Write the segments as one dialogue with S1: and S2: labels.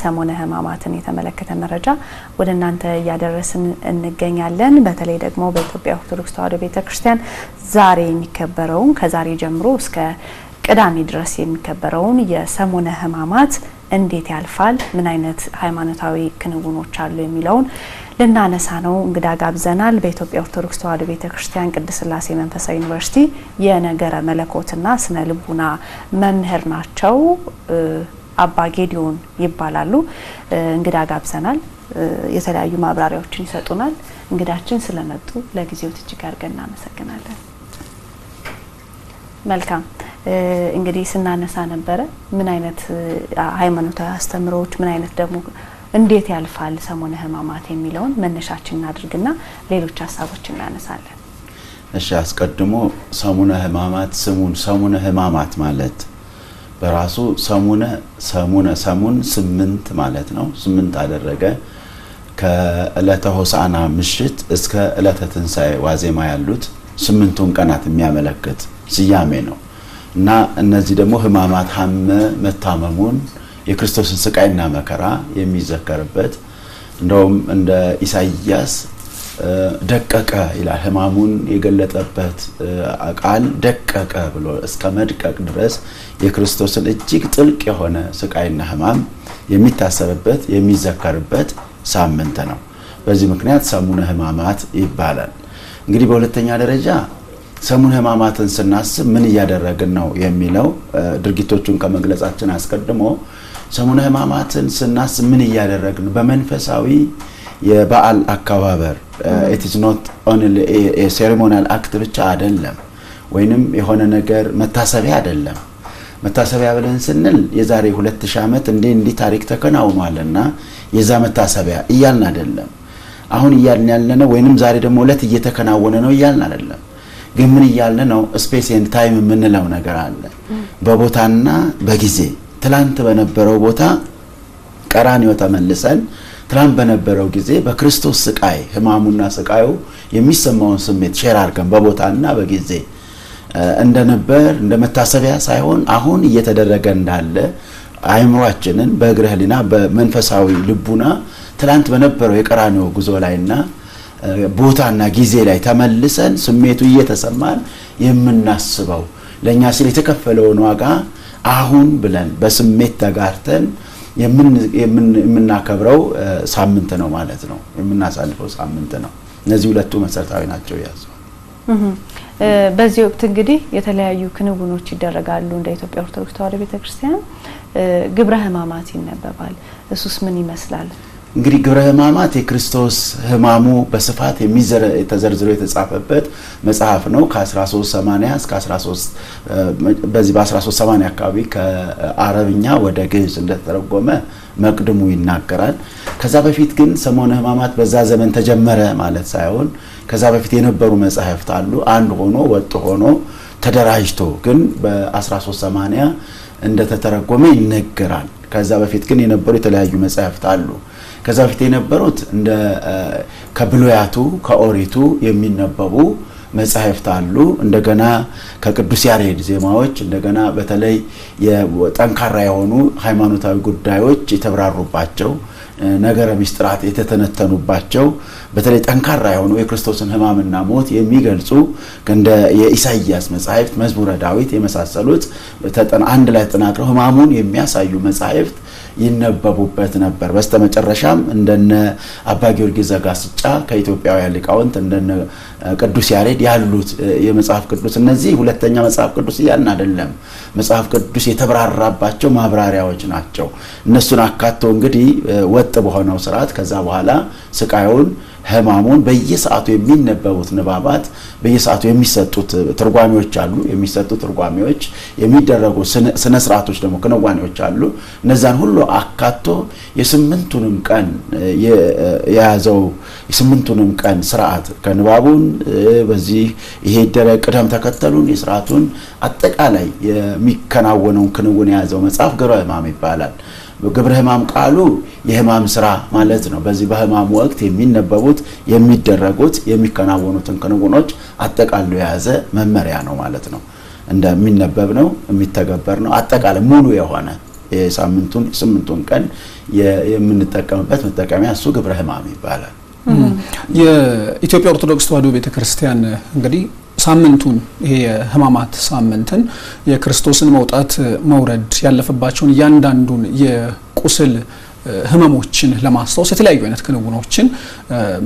S1: ሰሞነ ሕማማትን የተመለከተ መረጃ ወደ እናንተ ያደረስን እንገኛለን። በተለይ ደግሞ በኢትዮጵያ ኦርቶዶክስ ተዋሕዶ ቤተክርስቲያን ዛሬ የሚከበረውን ከዛሬ ጀምሮ እስከ ቅዳሜ ድረስ የሚከበረውን የሰሞነ ሕማማት እንዴት ያልፋል፣ ምን አይነት ሃይማኖታዊ ክንውኖች አሉ የሚለውን ልናነሳ ነው እንግዳ ጋብዘናል። በኢትዮጵያ ኦርቶዶክስ ተዋሕዶ ቤተክርስቲያን ቅድስት ሥላሴ መንፈሳዊ ዩኒቨርሲቲ የነገረ መለኮትና ስነ ልቡና መምህር ናቸው። አባ ጌዲዮን ይባላሉ። እንግዳ ጋብዘናል። የተለያዩ ማብራሪያዎችን ይሰጡናል። እንግዳችን ስለመጡ ለጊዜው እጅግ አድርገን እናመሰግናለን። መልካም እንግዲህ ስናነሳ ነበረ ምን አይነት ሃይማኖታዊ አስተምሮዎች ምን አይነት ደግሞ እንዴት ያልፋል ሰሞነ ሕማማት የሚለውን መነሻችን እናድርግና ሌሎች ሀሳቦችን እናነሳለን።
S2: እሺ አስቀድሞ ሰሞነ ሕማማት ስሙን ሰሞነ ሕማማት ማለት በራሱ ሰሙነ 8 ማለት ነው። 8 አደረገ ከዕለተ ሆሳዕና ምሽት እስከ ዕለተ ትንሣኤ ዋዜማ ያሉት 8ቱን ቀናት የሚያመለክት ስያሜ ነው እና እነዚህ ደግሞ ሕማማት ሐመ መታመሙን የክርስቶስን ስቃይና መከራ የሚዘከርበት እንደውም እንደ ኢሳይያስ ደቀቀ ይላል። ሕማሙን የገለጠበት ቃል ደቀቀ ብሎ እስከ መድቀቅ ድረስ የክርስቶስን እጅግ ጥልቅ የሆነ ስቃይና ሕማም የሚታሰብበት የሚዘከርበት ሳምንት ነው። በዚህ ምክንያት ሰሙነ ሕማማት ይባላል። እንግዲህ በሁለተኛ ደረጃ ሰሙነ ሕማማትን ስናስብ ምን እያደረግን ነው የሚለው ድርጊቶቹን ከመግለጻችን አስቀድሞ ሰሙነ ሕማማትን ስናስብ ምን እያደረግን በመንፈሳዊ የበዓል አከባበር it is not only a ceremonial act ብቻ አይደለም፣ ወይንም የሆነ ነገር መታሰቢያ አይደለም። መታሰቢያ ብለን ስንል የዛሬ 2000 ዓመት እንዲህ ታሪክ ተከናውኗልና የዛ መታሰቢያ እያልን አይደለም። አሁን እያልን ያለነው ወይንም ዛሬ ደግሞ ዕለት እየተከናወነ ነው እያልን አይደለም። ግን ምን እያልን ነው? ስፔስ ኤንድ ታይም የምንለው ነገር አለ። በቦታና በጊዜ ትላንት በነበረው ቦታ ቀራንዮ ተመልሰን ትላንት በነበረው ጊዜ በክርስቶስ ስቃይ ሕማሙና ስቃዩ የሚሰማውን ስሜት ሼር አድርገን በቦታና በጊዜ እንደነበር እንደመታሰቢያ ሳይሆን አሁን እየተደረገ እንዳለ አይምሯችንን በእግረ ህሊና በመንፈሳዊ ልቡና ትላንት በነበረው የቀራንዮ ጉዞ ላይና ቦታና ጊዜ ላይ ተመልሰን ስሜቱ እየተሰማን የምናስበው ለኛ ሲል የተከፈለውን ዋጋ አሁን ብለን በስሜት ተጋርተን የምናከብረው ሳምንት ነው ማለት ነው። የምናሳልፈው ሳምንት ነው። እነዚህ ሁለቱ መሰረታዊ ናቸው ያዙ።
S1: በዚህ ወቅት እንግዲህ የተለያዩ ክንውኖች ይደረጋሉ። እንደ ኢትዮጵያ ኦርቶዶክስ ተዋሕዶ ቤተክርስቲያን ግብረ ሕማማት ይነበባል። እሱስ ምን ይመስላል?
S2: እንግዲህ ግብረ ሕማማት የክርስቶስ ሕማሙ በስፋት ተዘርዝሮ የተጻፈበት መጽሐፍ ነው። ከ1380 እስከ 13 በዚህ በ1380 አካባቢ ከአረብኛ ወደ ግዕዝ እንደተረጎመ መቅድሙ ይናገራል። ከዛ በፊት ግን ሰሞነ ሕማማት በዛ ዘመን ተጀመረ ማለት ሳይሆን ከዛ በፊት የነበሩ መጽሐፍት አሉ። አንድ ሆኖ ወጥ ሆኖ ተደራጅቶ ግን በ1380 እንደተተረጎመ ይነገራል። ከዛ በፊት ግን የነበሩ የተለያዩ መጽሐፍት አሉ። ከዛ በፊት የነበሩት እንደ ከብሉያቱ ከኦሪቱ የሚነበቡ መጽሐፍት አሉ። እንደገና ከቅዱስ ያሬድ ዜማዎች እንደገና በተለይ የጠንካራ የሆኑ ሃይማኖታዊ ጉዳዮች የተብራሩባቸው ነገረ ምስጢራት የተተነተኑባቸው በተለይ ጠንካራ የሆኑ የክርስቶስን ሕማምና ሞት የሚገልጹ እንደ የኢሳይያስ መጽሐፍት መዝሙረ ዳዊት የመሳሰሉት አንድ ላይ ተጠናክረው ሕማሙን የሚያሳዩ መጽሐፍት ይነበቡበት ነበር። በስተመጨረሻም እንደነ አባ ጊዮርጊስ ዘጋስጫ ከኢትዮጵያውያን ሊቃውንት እንደነ ቅዱስ ያሬድ ያሉት የመጽሐፍ ቅዱስ እነዚህ ሁለተኛ መጽሐፍ ቅዱስ እያልን አይደለም። መጽሐፍ ቅዱስ የተብራራባቸው ማብራሪያዎች ናቸው። እነሱን አካቶ እንግዲህ ወጥ በሆነው ስርዓት ከዛ በኋላ ስቃዩን ሕማሙን በየሰዓቱ የሚነበቡት ንባባት በየሰዓቱ የሚሰጡት ትርጓሜዎች አሉ። የሚሰጡት ትርጓሜዎች የሚደረጉ ስነ ስርዓቶች ደግሞ ክንዋኔዎች አሉ። እነዛን ሁሉ አካቶ የስምንቱንም ቀን የያዘው የስምንቱንም ቀን ስርዓት ከንባቡን በዚህ ይሄ ደረቅ ቅደም ተከተሉን የስርዓቱን አጠቃላይ የሚከናወነውን ክንውን የያዘው መጽሐፍ ግብረ ሕማም ይባላል። ግብረ ሕማም ቃሉ የሕማም ስራ ማለት ነው። በዚህ በሕማም ወቅት የሚነበቡት የሚደረጉት የሚከናወኑትን ክንውኖች አጠቃሎ የያዘ መመሪያ ነው ማለት ነው። እንደሚነበብ ነው የሚተገበር ነው አጠቃላይ ሙሉ የሆነ የሳምንቱን 8ቱን ቀን የምንጠቀምበት መጠቀሚያ እሱ ግብረ ሕማም ይባላል።
S3: የኢትዮጵያ ኦርቶዶክስ ተዋሕዶ ቤተክርስቲያን እንግዲህ ሳምንቱን ይሄ የሕማማት ሳምንትን የክርስቶስን መውጣት መውረድ ያለፈባቸውን ያንዳንዱን የቁስል ህመሞችን ለማስታወስ የተለያዩ አይነት ክንውኖችን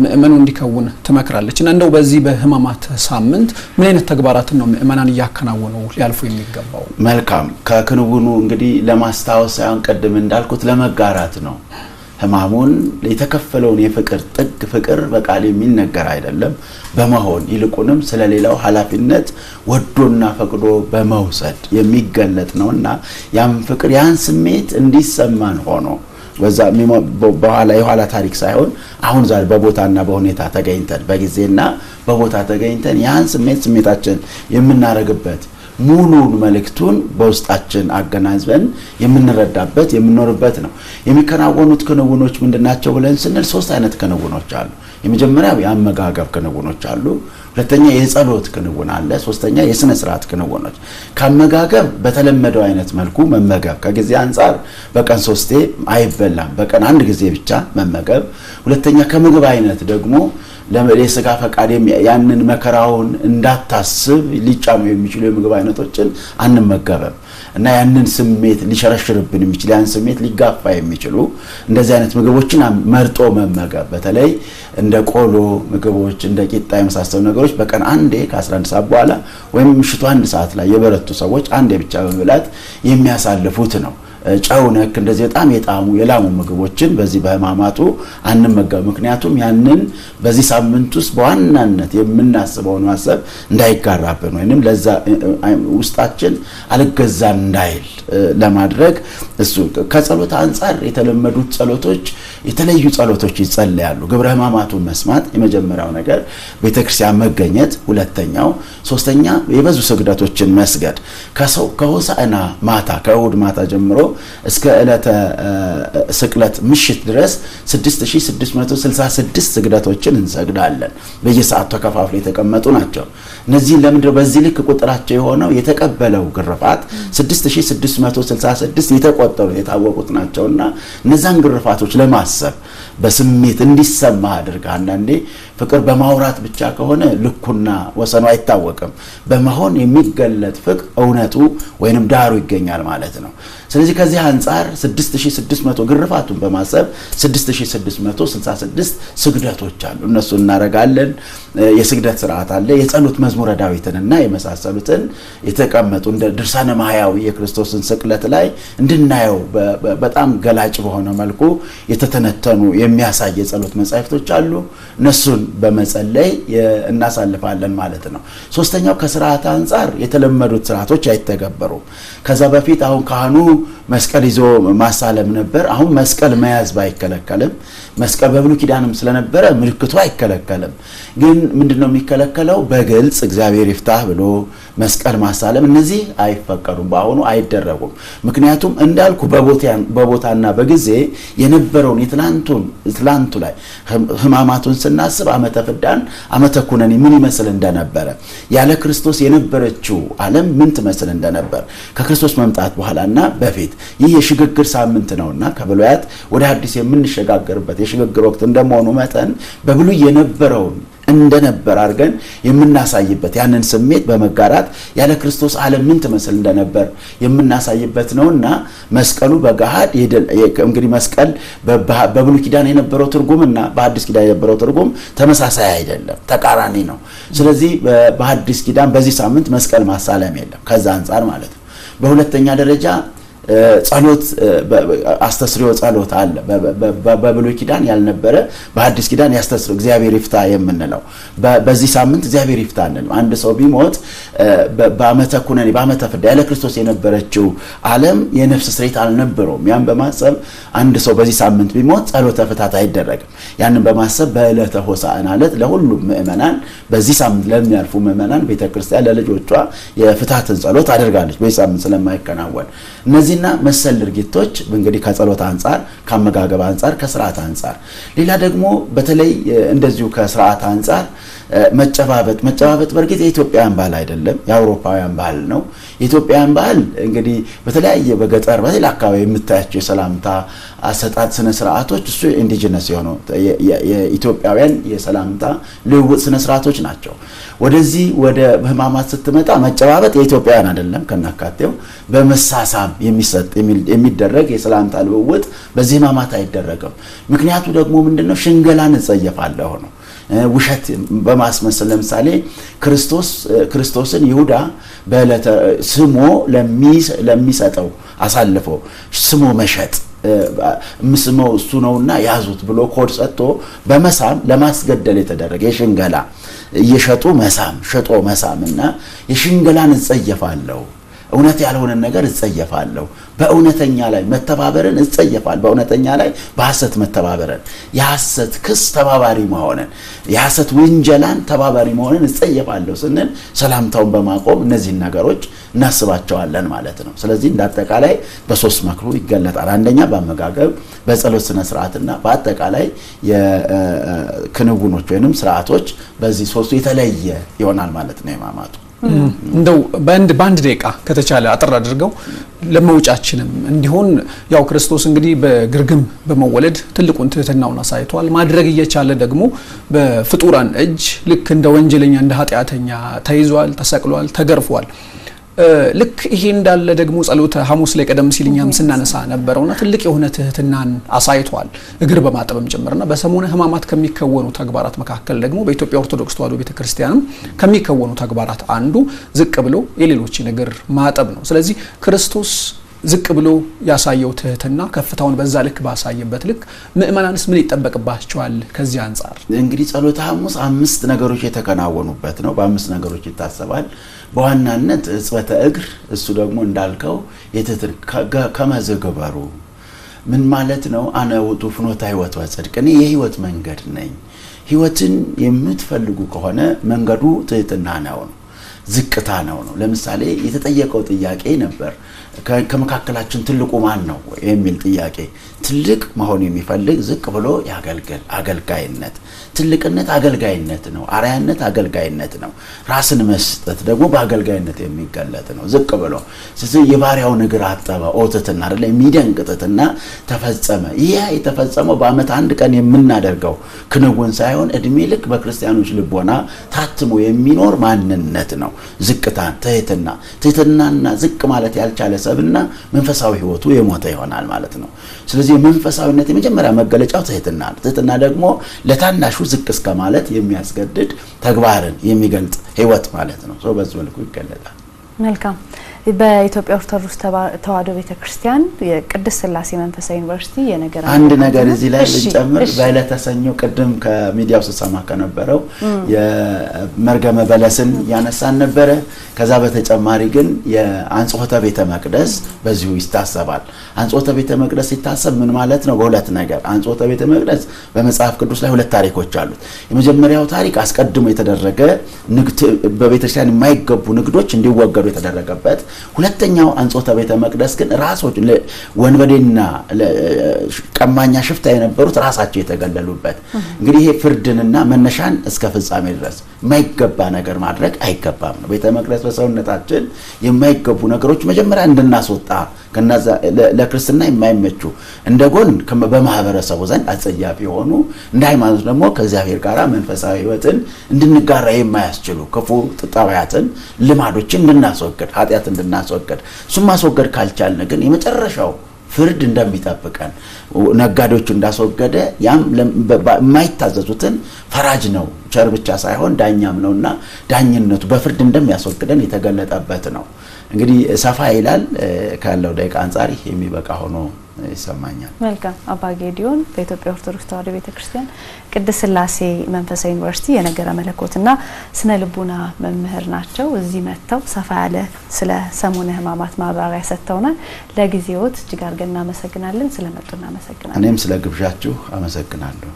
S3: ምእመኑ እንዲከውን ትመክራለች እና እንደው በዚህ በሕማማት ሳምንት ምን አይነት ተግባራትን ነው ምእመናን እያከናወኑ ሊያልፉ የሚገባው?
S2: መልካም ከክንውኑ እንግዲህ ለማስታወስ ሳይሆን ቀደም እንዳልኩት ለመጋራት ነው። ሕማሙን የተከፈለውን የፍቅር ጥግ ፍቅር በቃል የሚነገር አይደለም በመሆን ይልቁንም ስለሌላው ኃላፊነት ወዶና ፈቅዶ በመውሰድ የሚገለጥ ነውና ያን ፍቅር ያን ስሜት እንዲሰማን ሆኖ በዛ በኋላ የኋላ ታሪክ ሳይሆን አሁን ዛሬ በቦታና በሁኔታ ተገኝተን በጊዜና በቦታ ተገኝተን ያን ስሜታችን የምናረግበት ሙሉን መልእክቱን በውስጣችን አገናዝበን የምንረዳበት የምንኖርበት ነው። የሚከናወኑት ክንውኖች ምንድናቸው ብለን ስንል 3 አይነት ክንውኖች አሉ። የመጀመሪያው የአመጋገብ ክንውኖች አሉ። ሁለተኛ የጸሎት ክንውን አለ። ሶስተኛ የስነ ስርዓት ክንውኖች። ከአመጋገብ በተለመደው አይነት መልኩ መመገብ ከጊዜ አንፃር በቀን 3 አይበላም፣ በቀን 1 ጊዜ ብቻ መመገብ። ሁለተኛ ከምግብ አይነት ደግሞ ለስጋ ፈቃድ ያንን መከራውን እንዳታስብ ሊጫኑ የሚችሉ የምግብ አይነቶችን አንመገብም እና ያንን ስሜት ሊሸረሽርብን የሚችል ያን ስሜት ሊጋፋ የሚችሉ እንደዚህ አይነት ምግቦችን መርጦ መመገብ። በተለይ እንደ ቆሎ ምግቦች እንደ ቂጣ የመሳሰሉ ነገሮች በቀን 1 ከ11 ሰዓት በኋላ ወይም ምሽቱ 1 ሰዓት ላይ የበረቱ ሰዎች 1 ብቻ በመብላት የሚያሳልፉት ነው። ጨው ነክ እንደዚህ በጣም የጣሙ የላሙ ምግቦችን በዚህ በሕማማቱ አንመገብ። ምክንያቱም ያንን በዚህ ሳምንት ውስጥ በዋናነት የምናስበውን ማሰብ እንዳይጋራብን ወይንም ለዛ ውስጣችን አልገዛን እንዳይል ለማድረግ እሱ ከጸሎት አንፃር የተለመዱት ጸሎቶች የተለዩ ጸሎቶች ይጸልያሉ። ግብረ ሕማማቱን መስማት የመጀመሪያው ነገር፣ ቤተክርስቲያን መገኘት ሁለተኛው፣ ሶስተኛ የበዙ ስግደቶችን መስገድ ከሆሳዕና ማታ ከእሁድ ማታ ጀምሮ እስከ ዕለተ ስቅለት ምሽት ድረስ 6666 ስግደቶችን እንሰግዳለን። በየሰዓቱ ተከፋፍለው የተቀመጡ ናቸው። እነዚህ ለምንድነው በዚህ ልክ ቁጥራቸው የሆነው? የተቀበለው ግርፋት 6666 የተቆጠሩ የታወቁት ናቸውና እነዛን ግርፋቶች ለማሰብ በስሜት እንዲሰማ አድርጋ። አንዳንዴ ፍቅር በማውራት ብቻ ከሆነ ልኩና ወሰኑ አይታወቅም። በመሆን የሚገለጥ ፍቅር እውነቱ ወይንም ዳሩ ይገኛል ማለት ነው። ስለዚህ ከዚህ አንፃር 6600 ግርፋቱን በማሰብ 6666 ስግደቶች አሉ። እነሱ እናረጋለን። የስግደት ስርዓት አለ። የጸሎት መዝሙረ ዳዊትንና የመሳሰሉትን የተቀመጡ እንደ ድርሳነ ማህያዊ የክርስቶስን ስቅለት ላይ እንድናየው በጣም ገላጭ በሆነ መልኩ የተተነተኑ የሚያሳይ የጸሎት መጻሕፍቶች አሉ። እነሱን በመጸለይ እናሳልፋለን ማለት ነው። ሶስተኛው ከስርዓት አንፃር የተለመዱት ስርዓቶች አይተገበሩም። ከዛ በፊት አሁን ካህኑ መስቀል ይዞ ማሳለም ነበር። አሁን መስቀል መያዝ ባይከለከልም መስቀል በብሉይ ኪዳንም ስለነበረ ምልክቱ አይከለከልም። ግን ምንድነው የሚከለከለው? በግልጽ እግዚአብሔር ይፍታህ ብሎ መስቀል ማሳለም እነዚህ አይፈቀዱም፣ በአሁኑ አይደረጉም። ምክንያቱም እንዳልኩ በቦታና በጊዜ የነበረውን ትላንቱ ላይ ሕማማቱን ስናስብ ዓመተ ፍዳን ዓመተ ኩነኔ ምን ይመስል እንደነበረ ያለ ክርስቶስ የነበረችው ዓለም ምን ትመስል እንደነበር ከክርስቶስ መምጣት በኋላና በፊት ይህ የሽግግር ሳምንት ነውና ከብሉያት ወደ አዲስ የምንሸጋገርበት የሽግግር ወቅት እንደመሆኑ መጠን በብሉይ የነበረውን እንደነበር አድርገን የምናሳይበት ያንን ስሜት በመጋራት ያለ ክርስቶስ ዓለም ምን ትመስል እንደነበር የምናሳይበት ነውና መስቀሉ በጋሃድ እንግዲህ መስቀል በብሉይ ኪዳን የነበረው ትርጉምና በአዲስ ኪዳን የነበረው ትርጉም ተመሳሳይ አይደለም፣ ተቃራኒ ነው። ስለዚህ በአዲስ ኪዳን በዚህ ሳምንት መስቀል ማሳለም የለም ከዛ አንፃር ማለት ነው። በሁለተኛ ደረጃ ጸሎት አስተስሪዮ ጸሎት አለ። በብሉይ ኪዳን ያልነበረ በአዲስ ኪዳን ያስተስሪዮ እግዚአብሔር ይፍታ የምንለው በዚህ ሳምንት እግዚአብሔር ይፍታ እንል። አንድ ሰው ቢሞት በዓመተ ኩነኔ በዓመተ ፍዳ ያለ ክርስቶስ የነበረችው ዓለም የነፍስ ስሬት አልነበረውም። ያን በማሰብ አንድ ሰው በዚህ ሳምንት ቢሞት ጸሎተ ፍታት አይደረግም። ያንን በማሰብ በዕለተ ሆሳዕና ዕለት ለሁሉም ምእመናን በዚህ ሳምንት ለሚያልፉ ምእመናን ቤተክርስቲያን ለልጆቿ የፍታትን ጸሎት አድርጋለች በዚህ ሳምንት ስለማይከናወን። እነዚህና መሰል ድርጊቶች እንግዲህ ከጸሎት አንፃር ከአመጋገብ አንፃር ከስርዓት አንፃር ሌላ ደግሞ በተለይ እንደዚሁ ከስርዓት አንፃር መጨባበጥ በርግጥ የኢትዮጵያውያን ባህል አይደለም፣ የአውሮፓውያን ባህል ነው። የኢትዮጵያውያን ባህል እንግዲህ በተለያየ በገጠር በሌላ አካባቢ የምታያቸው የሰላምታ አሰጣጥ ስነ ስርዓቶች እሱ ኢንዲጂነስ የሆነው የኢትዮጵያውያን የሰላምታ ልውውጥ ስነ ስርዓቶች ናቸው። ወደዚህ ወደ ህማማት ስትመጣ መጨባበጥ የኢትዮጵያውያን አይደለም ከናካቴው በመሳሳም የሚደረግ የሰላምታ ልውውጥ በዚህ ህማማት አይደረግም። ምክንያቱ ደግሞ ምንድነው? ሽንገላን እጸየፋለሁ ነው። ውሸት በማስመሰል ለምሳሌ ክርስቶስን ይሁዳ በዕለተ ስሞ ለሚሰጠው አሳልፎ ስሞ መሸጥ ምስመው እሱ ነውና ያዙት ብሎ ኮድ ሰጥቶ በመሳም ለማስገደል የተደረገ የሽንገላ እየሸጡ መሳም ሸጦ መሳምና የሽንገላን እጸየፋለሁ። እውነት ያልሆነ ነገር እጸየፋለሁ። በእውነተኛ ላይ መተባበርን እጸየፋለሁ። በእውነተኛ ላይ በሐሰት መተባበርን፣ የሐሰት ክስ ተባባሪ መሆንን፣ የሐሰት ውንጀላን ተባባሪ መሆንን እጸየፋለሁ ስንል ሰላምታውን በማቆም እነዚህ ነገሮች እናስባቸዋለን ማለት ነው። ስለዚህ እንዳጠቃላይ በሶስት መክሩ ይገለጣል። አንደኛ በአመጋገብ፣ በጸሎት ስነ ስርዓትና በአጠቃላይ የክንውኖች ወይንም ስርዓቶች በዚህ ሶስቱ የተለየ ይሆናል ማለት ነው የህማማቱ።
S3: እንደው በአንድ ደቂቃ ከተቻለ አጥር አድርገው ለመውጫችንም እንዲሆን ያው ክርስቶስ እንግዲህ በግርግም በመወለድ ትልቁን ትህትናውን አሳይቷል። ማድረግ እየቻለ ደግሞ በፍጡራን እጅ ልክ እንደ ወንጀለኛ እንደ ኃጢአተኛ ተይዟል፣ ተሰቅሏል፣ ተገርፏል። ልክ ይሄ እንዳለ ደግሞ ጸሎተ ሐሙስ ላይ ቀደም ሲል እኛም ስናነሳ ነበረውና ትልቅ የሆነ ትህትናን አሳይቷል እግር በማጠብም ጭምርና በሰሙነ ህማማት ከሚከወኑ ተግባራት መካከል ደግሞ በኢትዮጵያ ኦርቶዶክስ ተዋሕዶ ቤተክርስቲያንም ከሚከወኑ ተግባራት አንዱ ዝቅ ብሎ የሌሎችን እግር ማጠብ ነው። ስለዚህ ክርስቶስ ዝቅ ብሎ ያሳየው ትህትና ከፍታውን በዛ ልክ ባሳየበት ልክ ምእመናንስ ምን ይጠበቅባቸዋል? ከዚህ አንፃር
S2: እንግዲህ ጸሎተ ሐሙስ 5 ነገሮች የተከናወኑበት ነው። በ5 ነገሮች ይታሰባል። በዋናነት እጽበተ እግር፣ እሱ ደግሞ እንዳልከው ከመዘገበሩ ምን ማለት ነው? አነ ውእቱ ፍኖተ ሕይወት ወጽድቅ፣ እኔ የህይወት መንገድ ነኝ። ህይወትን የምትፈልጉ ከሆነ መንገዱ ትህትና ነው፣ ዝቅታ ነው። ለምሳሌ የተጠየቀው ጥያቄ ነበር፣ ከመካከላችን ትልቁ ማን ነው የሚል ጥያቄ። ትልቅ መሆን የሚፈልግ ዝቅ ብሎ ያገልግል። አገልጋይነት ትልቅነት አገልጋይነት ነው። አርያነት አገልጋይነት ነው። ራስን መስጠት ደግሞ በአገልጋይነት የሚገለጥ ነው። ዝቅ ብሎ ስለዚህ የባሪያውን እግር አጠበ። ኦትትና አይደለ? የሚደንቅ ትሕትና ተፈጸመ። ይሄ የተፈጸመው በዓመት አንድ ቀን የምናደርገው ክንውን ሳይሆን እድሜ ልክ በክርስቲያኖች ልቦና ታትሞ የሚኖር ማንነት ነው። ዝቅታን፣ ትሕትናና ዝቅ ማለት ያልቻለ ሰብና መንፈሳዊ ህይወቱ የሞተ ይሆናል ማለት ነው። ስለዚህ የመንፈሳዊነት የመጀመሪያ መገለጫው ትህትና ነው። ትህትና ደግሞ ለታናሹ ዝቅ እስከ ማለት የሚያስገድድ ተግባርን የሚገልጽ ህይወት ማለት ነው። ሰው በዚህ መልኩ ይገለጣል።
S1: መልካም። በኢትዮጵያ ኦርቶዶክስ ተዋሕዶ ቤተክርስቲያን የቅድስት ሥላሴ መንፈሳዊ ዩኒቨርሲቲ የነገር
S2: አንድ ነገር እዚህ ላይ ልጨምር። በዕለተ ሰኞ ቅድም ከሚዲያው ስሰማ ከነበረው የመርገመ በለስን ያነሳን ነበረ። ከዛ በተጨማሪ ግን የአንጾተ ቤተ መቅደስ በዚሁ ይታሰባል። አንጾተ ቤተ መቅደስ ሲታሰብ ምን ማለት ነው? በሁለት ነገር። አንጾተ ቤተ መቅደስ በመጽሐፍ ቅዱስ ላይ ሁለት ታሪኮች አሉት። የመጀመሪያው ታሪክ አስቀድሞ የተደረገ ንግድ፣ በቤተክርስቲያን የማይገቡ ንግዶች እንዲወገዱ የተደረገበት። ሁለተኛው አንጾተ ቤተ መቅደስ ግን ራሶች ወንበዴና ቀማኛ ሽፍታ የነበሩት ራሳቸው የተገለሉበት። እንግዲህ ይሄ ፍርድንና መነሻን እስከ ፍጻሜ ድረስ የማይገባ ነገር ማድረግ አይገባም ነው። ቤተ መቅደስ በሰውነታችን የማይገቡ ነገሮች መጀመሪያ እንድናስወጣ ከነዛ ለክርስትና የማይመቹ እንደጎን በማህበረሰቡ ዘንድ አጸያፊ የሆኑ እንደ ሃይማኖት ደግሞ ከእግዚአብሔር ጋር መንፈሳዊ ህይወትን እንድንጋራ የማያስችሉ ክፉ ጠባያትን፣ ልማዶችን እንድናስወግድ፣ ኃጢአት እንድናስወግድ። እሱም ማስወገድ ካልቻልን ግን የመጨረሻው ፍርድ እንደሚጠብቀን ነጋዴዎቹ እንዳስወገደ ያም የማይታዘዙትን ፈራጅ ነው። ቸር ብቻ ሳይሆን ዳኛም ነውና ዳኝነቱ በፍርድ እንደሚያስወግደን የተገለጠበት ነው። እንግዲህ ሰፋ ይላል። ካለው ደቂቃ አንፃር የሚበቃ ሆኖ ይሰማኛል።
S1: መልካም። አባ ጌዲዮን በኢትዮጵያ ኦርቶዶክስ ተዋሕዶ ቤተክርስቲያን ቅድስት ሥላሴ መንፈሳዊ ዩኒቨርሲቲ የነገረ መለኮትና ስነ ልቡና መምህር ናቸው። እዚህ መጥተው ሰፋ ያለ ስለ ሰሙነ ሕማማት ማብራሪያ ሰጥተውናል። ለጊዜዎት እጅግ አድርገን እናመሰግናለን። ስለመጡ እናመሰግናለን።
S2: እኔም ስለ ግብዣችሁ አመሰግናለሁ።